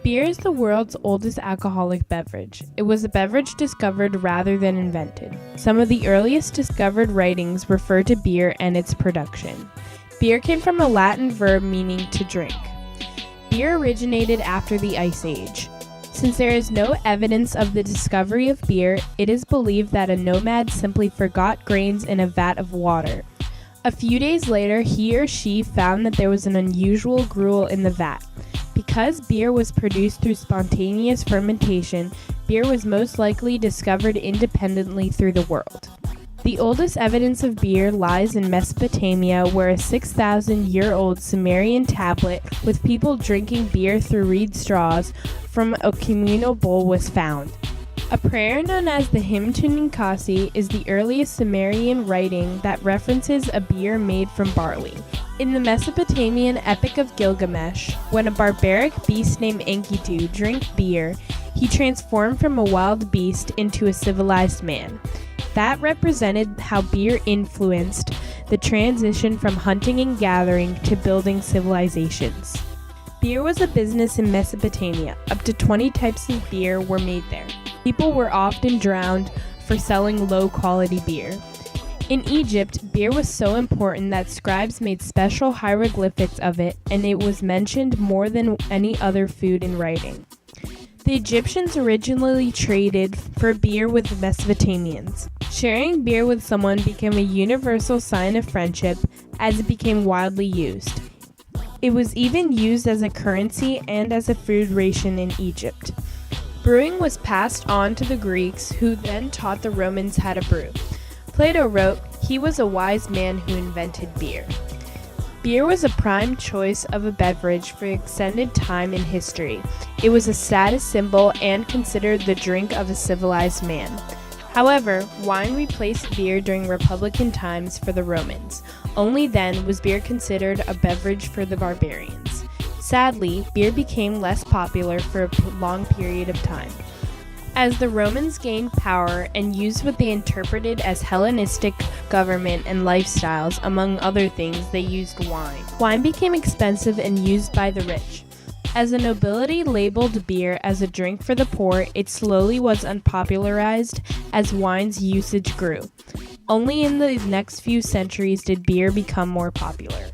Beer is the world's oldest alcoholic beverage. It was a beverage discovered rather than invented. Some of the earliest discovered writings refer to beer and its production. Beer came from a Latin verb meaning to drink. Beer originated after the Ice Age. Since there is no evidence of the discovery of beer, it is believed that a nomad simply forgot grains in a vat of water. A few days later, he or she found that there was an unusual gruel in the vat. Because beer was produced through spontaneous fermentation, beer was most likely discovered independently through the world. The oldest evidence of beer lies in Mesopotamia, where a 6,000-year-old Sumerian tablet with people drinking beer through reed straws from a communal bowl was found. A prayer known as the Hymn to Ninkasi is the earliest Sumerian writing that references a beer made from barley. In the Mesopotamian Epic of Gilgamesh, when a barbaric beast named Enkidu drank beer, he transformed from a wild beast into a civilized man. That represented how beer influenced the transition from hunting and gathering to building civilizations. Beer was a business in Mesopotamia. Up to 20 types of beer were made there. People were often drowned for selling low-quality beer. In Egypt, beer was so important that scribes made special hieroglyphics of it, and it was mentioned more than any other food in writing. The Egyptians originally traded for beer with the Mesopotamians. Sharing beer with someone became a universal sign of friendship as it became widely used. It was even used as a currency and as a food ration in Egypt. Brewing was passed on to the Greeks, who then taught the Romans how to brew. Plato wrote, "He was a wise man who invented beer." Beer was a prime choice of a beverage for extended time in history. It was a status symbol and considered the drink of a civilized man. However, wine replaced beer during Republican times for the Romans. Only then was beer considered a beverage for the barbarians. Sadly, beer became less popular for a long period of time. As the Romans gained power and used what they interpreted as Hellenistic government and lifestyles, among other things, they used wine. Wine became expensive and used by the rich. As the nobility labeled beer as a drink for the poor, it slowly was unpopularized as wine's usage grew. Only in the next few centuries did beer become more popular.